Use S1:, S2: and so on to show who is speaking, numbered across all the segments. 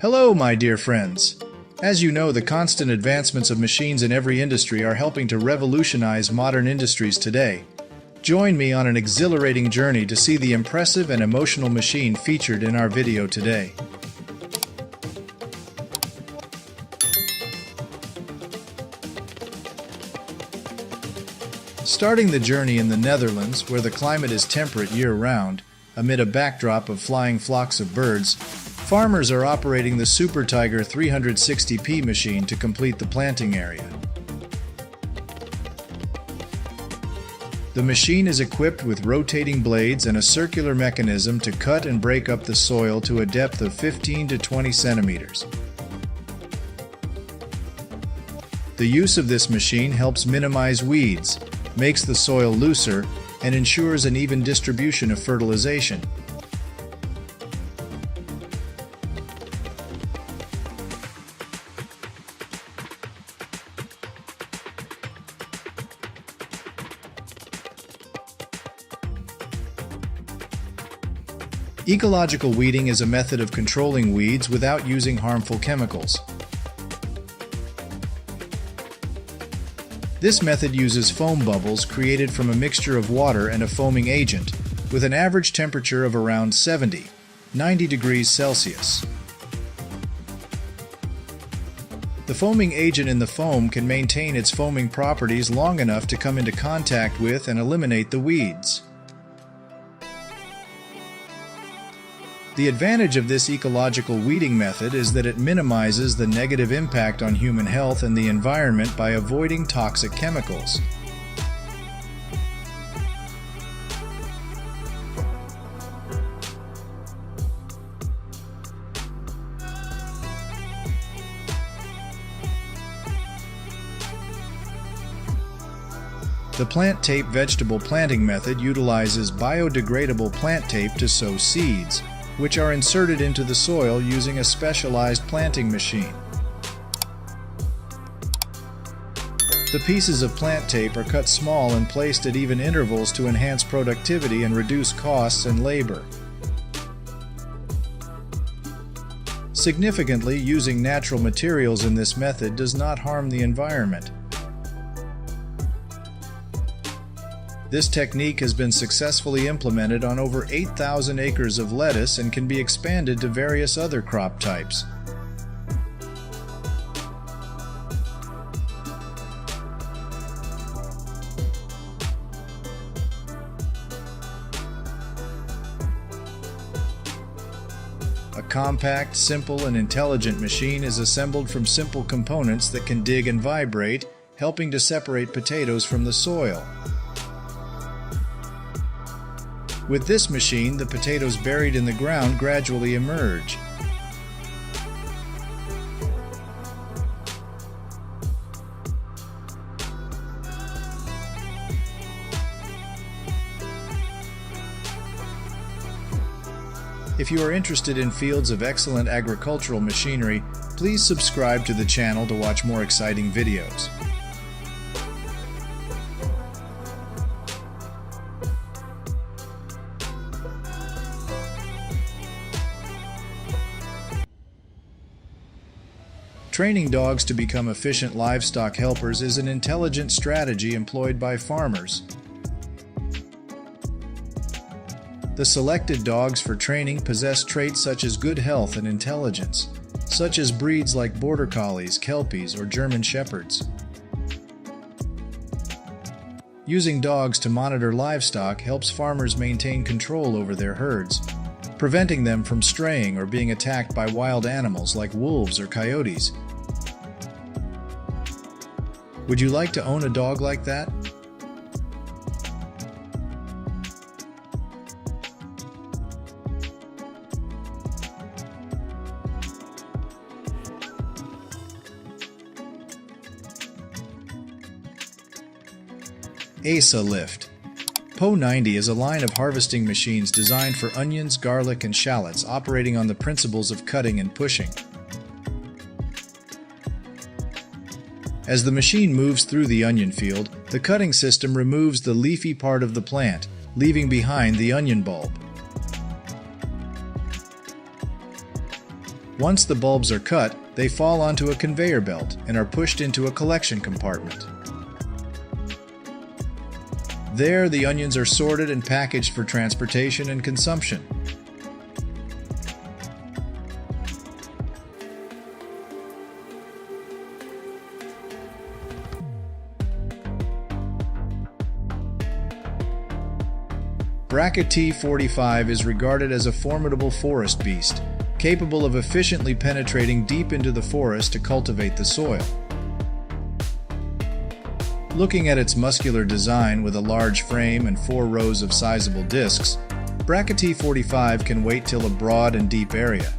S1: Hello, my dear friends. As you know, the constant advancements of machines in every industry are helping to revolutionize modern industries today. Join me on an exhilarating journey to see the impressive and emotional machine featured in our video today. Starting the journey in the Netherlands, where the climate is temperate year-round, amid a backdrop of flying flocks of birds, farmers are operating the Super Tiger 360p machine to complete the planting area. The machine is equipped with rotating blades and a circular mechanism to cut and break up the soil to a depth of 15 to 20 centimeters. The use of this machine helps minimize weeds, makes the soil looser, and ensures an even distribution of fertilization. Ecological weeding is a method of controlling weeds without using harmful chemicals. This method uses foam bubbles created from a mixture of water and a foaming agent, with an average temperature of around 90 degrees Celsius. The foaming agent in the foam can maintain its foaming properties long enough to come into contact with and eliminate the weeds. The advantage of this ecological weeding method is that it minimizes the negative impact on human health and the environment by avoiding toxic chemicals. The plant tape vegetable planting method utilizes biodegradable plant tape to sow seeds, which are inserted into the soil using a specialized planting machine. The pieces of plant tape are cut small and placed at even intervals to enhance productivity and reduce costs and labor. Significantly, using natural materials in this method does not harm the environment. This technique has been successfully implemented on over 8,000 acres of lettuce and can be expanded to various other crop types. A compact, simple, and intelligent machine is assembled from simple components that can dig and vibrate, helping to separate potatoes from the soil. With this machine, the potatoes buried in the ground gradually emerge. If you are interested in fields of excellent agricultural machinery, please subscribe to the channel to watch more exciting videos. Training dogs to become efficient livestock helpers is an intelligent strategy employed by farmers. The selected dogs for training possess traits such as good health and intelligence, such as breeds like Border Collies, Kelpies, or German Shepherds. Using dogs to monitor livestock helps farmers maintain control over their herds, preventing them from straying or being attacked by wild animals like wolves or coyotes. Would you like to own a dog like that? ASA Lift. PO90 is a line of harvesting machines designed for onions, garlic, and shallots, operating on the principles of cutting and pushing. As the machine moves through the onion field, the cutting system removes the leafy part of the plant, leaving behind the onion bulb. Once the bulbs are cut, they fall onto a conveyor belt and are pushed into a collection compartment. There, the onions are sorted and packaged for transportation and consumption. Bracket T45 is regarded as a formidable forest beast, capable of efficiently penetrating deep into the forest to cultivate the soil. Looking at its muscular design with a large frame and 4 rows of sizable discs, Bracket T45 can wait till a broad and deep area.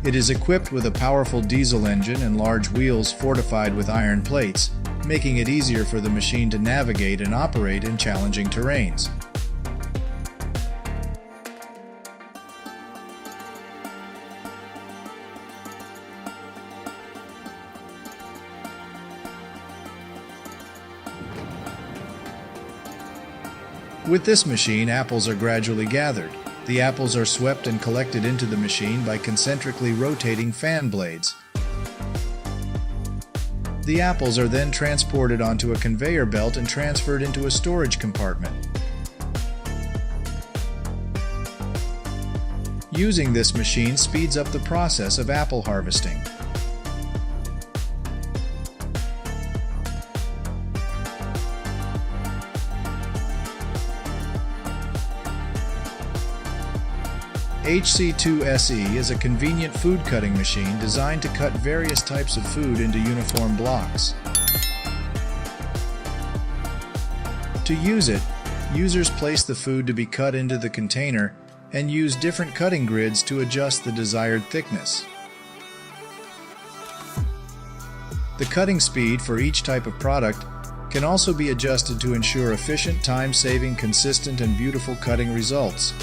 S1: It is equipped with a powerful diesel engine and large wheels fortified with iron plates, making it easier for the machine to navigate and operate in challenging terrains. With this machine, apples are gradually gathered. The apples are swept and collected into the machine by concentrically rotating fan blades. The apples are then transported onto a conveyor belt and transferred into a storage compartment. Using this machine speeds up the process of apple harvesting. HC2SE is a convenient food cutting machine designed to cut various types of food into uniform blocks. To use it, users place the food to be cut into the container and use different cutting grids to adjust the desired thickness. The cutting speed for each type of product can also be adjusted to ensure efficient, time-saving, consistent, and beautiful cutting results.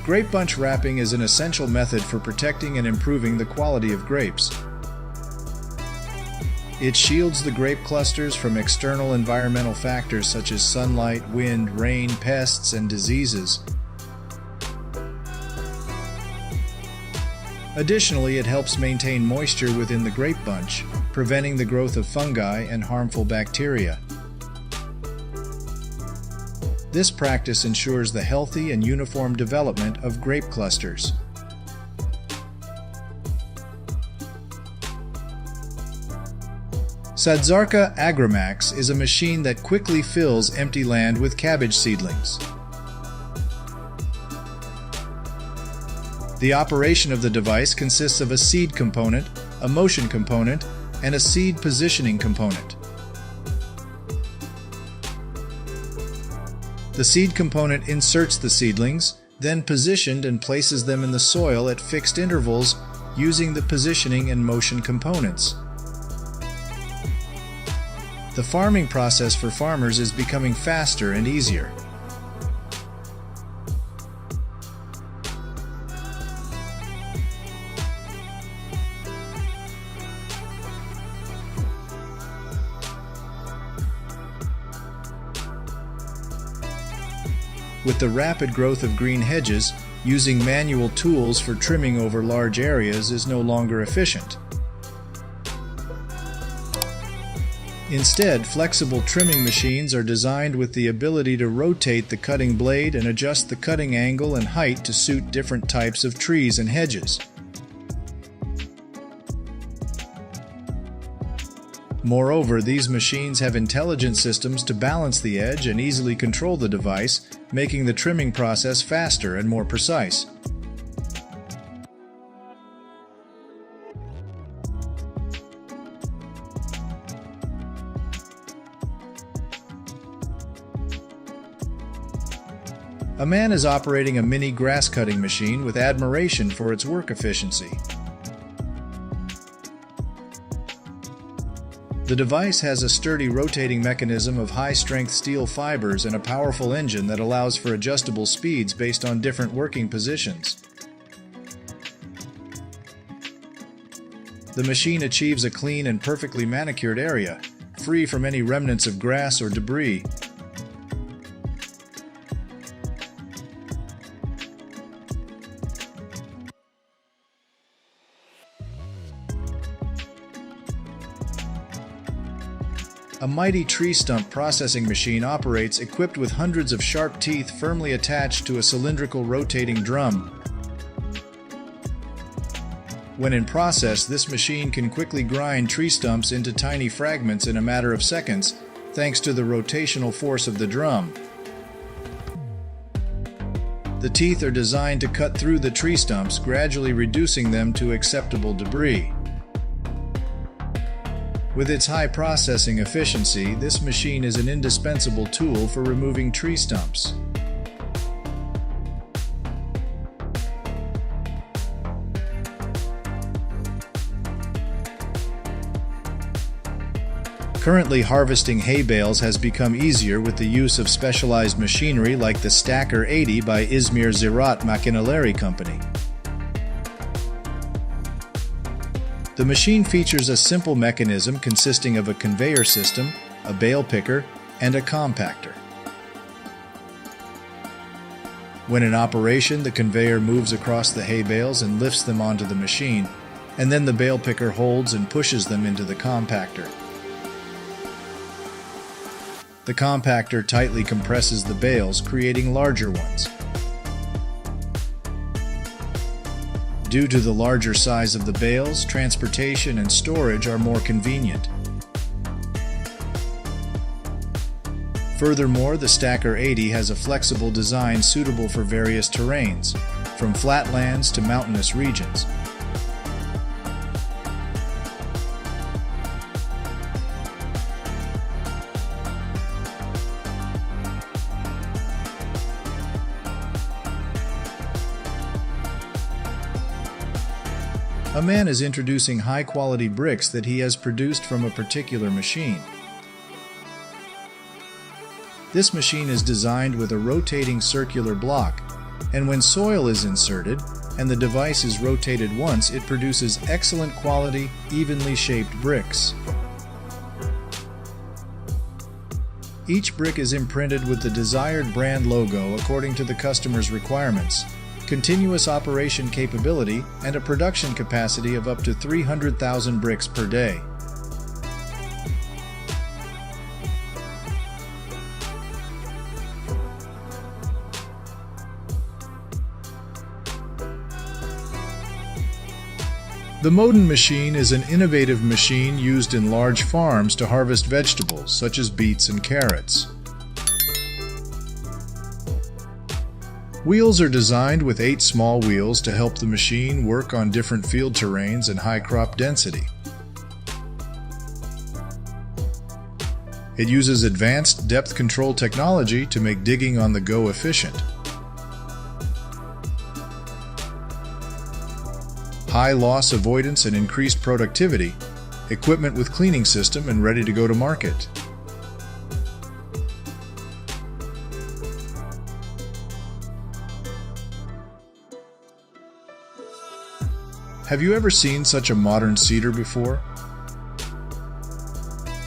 S1: Grape bunch wrapping is an essential method for protecting and improving the quality of grapes. It shields the grape clusters from external environmental factors such as sunlight, wind, rain, pests, and diseases. Additionally, it helps maintain moisture within the grape bunch, preventing the growth of fungi and harmful bacteria. This practice ensures the healthy and uniform development of grape clusters. Sadzarka Agrimax is a machine that quickly fills empty land with cabbage seedlings. The operation of the device consists of a seed component, a motion component, and a seed positioning component. The seed component inserts the seedlings, then positioned and places them in the soil at fixed intervals using the positioning and motion components. The farming process for farmers is becoming faster and easier. With the rapid growth of green hedges, using manual tools for trimming over large areas is no longer efficient. Instead, flexible trimming machines are designed with the ability to rotate the cutting blade and adjust the cutting angle and height to suit different types of trees and hedges. Moreover, these machines have intelligent systems to balance the edge and easily control the device, making the trimming process faster and more precise. A man is operating a mini grass cutting machine with admiration for its work efficiency. The device has a sturdy rotating mechanism of high-strength steel fibers and a powerful engine that allows for adjustable speeds based on different working positions. The machine achieves a clean and perfectly manicured area, free from any remnants of grass or debris. A mighty tree stump processing machine operates equipped with hundreds of sharp teeth firmly attached to a cylindrical rotating drum. When in process, this machine can quickly grind tree stumps into tiny fragments in a matter of seconds, thanks to the rotational force of the drum. The teeth are designed to cut through the tree stumps, gradually reducing them to acceptable debris. With its high processing efficiency, this machine is an indispensable tool for removing tree stumps. Currently, harvesting hay bales has become easier with the use of specialized machinery like the Stacker 80 by Izmir Ziraat Makinelleri Company. The machine features a simple mechanism consisting of a conveyor system, a bale picker, and a compactor. When in operation, the conveyor moves across the hay bales and lifts them onto the machine, and then the bale picker holds and pushes them into the compactor. The compactor tightly compresses the bales, creating larger ones. Due to the larger size of the bales, transportation and storage are more convenient. Furthermore, the Stacker 80 has a flexible design suitable for various terrains, from flatlands to mountainous regions. A man is introducing high-quality bricks that he has produced from a particular machine. This machine is designed with a rotating circular block, and when soil is inserted and the device is rotated once, it produces excellent quality, evenly shaped bricks. Each brick is imprinted with the desired brand logo according to the customer's requirements, continuous operation capability, and a production capacity of up to 300,000 bricks per day. The Modin machine is an innovative machine used in large farms to harvest vegetables such as beets and carrots. Wheels are designed with 8 small wheels to help the machine work on different field terrains and high crop density. It uses advanced depth control technology to make digging on the go efficient. High loss avoidance and increased productivity, equipment with cleaning system and ready to go to market. Have you ever seen such a modern seeder before?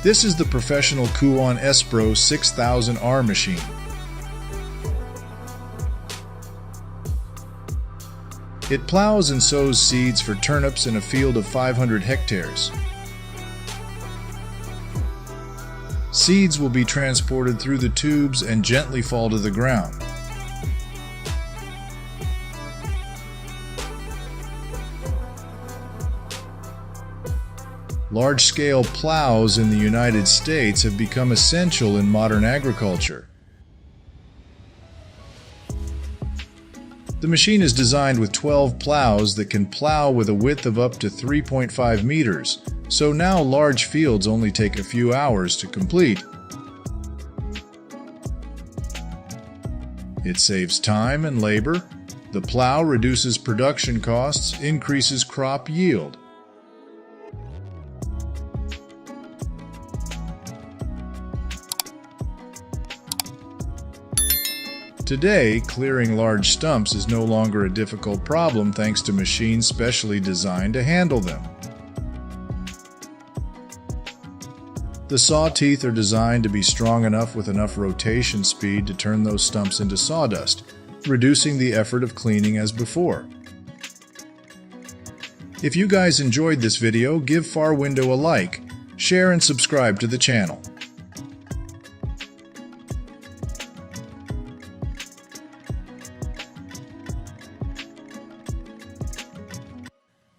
S1: This is the professional Kuon Espro 6000R machine. It plows and sows seeds for turnips in a field of 500 hectares. Seeds will be transported through the tubes and gently fall to the ground. Large-scale plows in the United States have become essential in modern agriculture. The machine is designed with 12 plows that can plow with a width of up to 3.5 meters, so now large fields only take a few hours to complete. It saves time and labor. The plow reduces production costs, increases crop yield. Today, clearing large stumps is no longer a difficult problem thanks to machines specially designed to handle them. The saw teeth are designed to be strong enough with enough rotation speed to turn those stumps into sawdust, reducing the effort of cleaning as before. If you guys enjoyed this video, give Far Window a like, share and subscribe to the channel.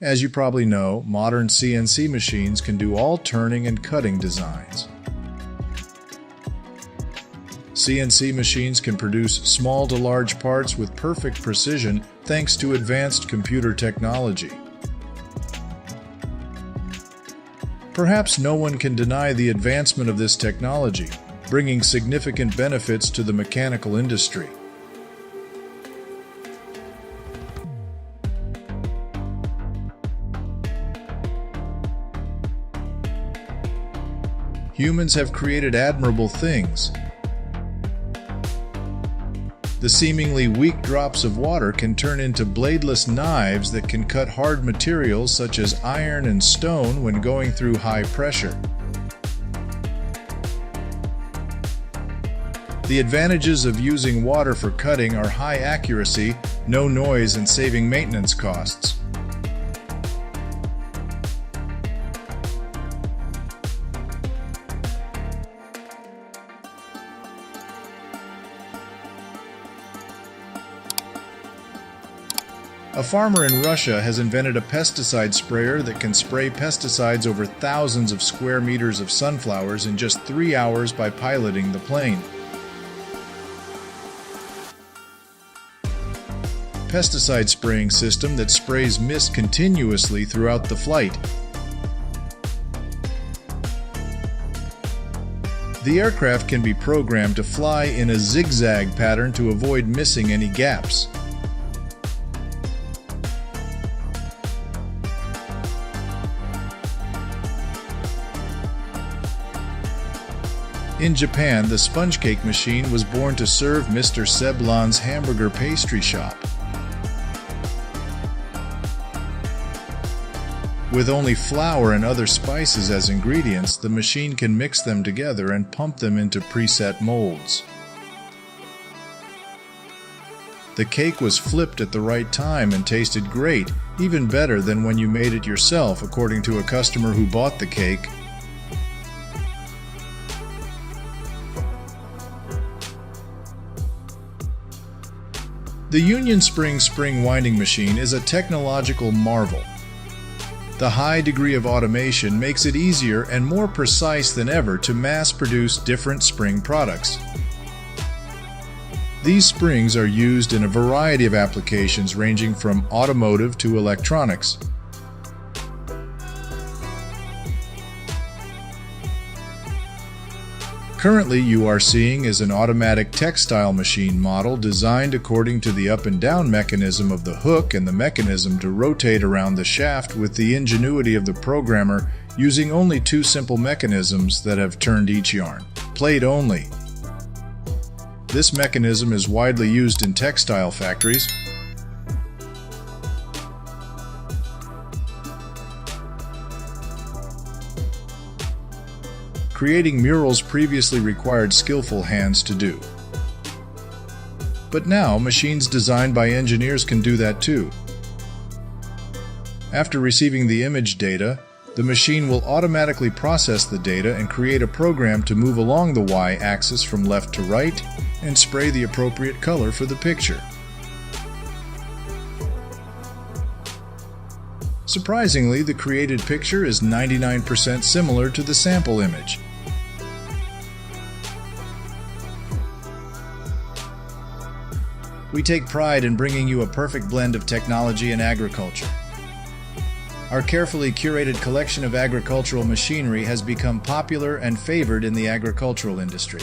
S1: As you probably know, modern CNC machines can do all turning and cutting designs. CNC machines can produce small to large parts with perfect precision thanks to advanced computer technology. Perhaps no one can deny the advancement of this technology, bringing significant benefits to the mechanical industry. Humans have created admirable things. The seemingly weak drops of water can turn into bladeless knives that can cut hard materials such as iron and stone when going through high pressure. The advantages of using water for cutting are high accuracy, no noise, and saving maintenance costs. A farmer in Russia has invented a pesticide sprayer that can spray pesticides over thousands of square meters of sunflowers in just 3 hours by piloting the plane. Pesticide spraying system that sprays mist continuously throughout the flight. The aircraft can be programmed to fly in a zigzag pattern to avoid missing any gaps. In Japan, the sponge cake machine was born to serve Mr. Seblan's hamburger pastry shop. With only flour and other spices as ingredients, the machine can mix them together and pump them into preset molds. The cake was flipped at the right time and tasted great, even better than when you made it yourself, according to a customer who bought the cake. The Union spring winding machine is a technological marvel. The high degree of automation makes it easier and more precise than ever to mass-produce different spring products. These springs are used in a variety of applications ranging from automotive to electronics. Currently, you are seeing is an automatic textile machine model designed according to the up and down mechanism of the hook and the mechanism to rotate around the shaft with the ingenuity of the programmer using only 2 simple mechanisms that have turned each yarn. Plate only. This mechanism is widely used in textile factories. Creating murals previously required skillful hands to do. But now, machines designed by engineers can do that too. After receiving the image data, the machine will automatically process the data and create a program to move along the Y-axis from left to right and spray the appropriate color for the picture. Surprisingly, the created picture is 99% similar to the sample image. We take pride in bringing you a perfect blend of technology and agriculture. Our carefully curated collection of agricultural machinery has become popular and favored in the agricultural industry.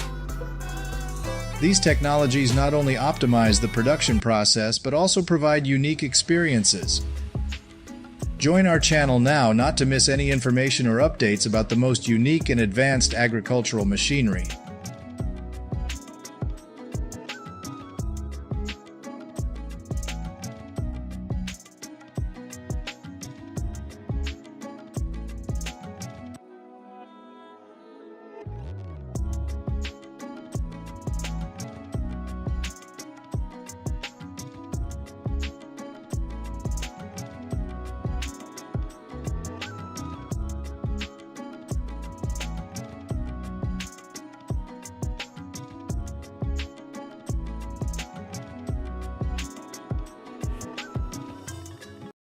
S1: These technologies not only optimize the production process, but also provide unique experiences. Join our channel now not to miss any information or updates about the most unique and advanced agricultural machinery.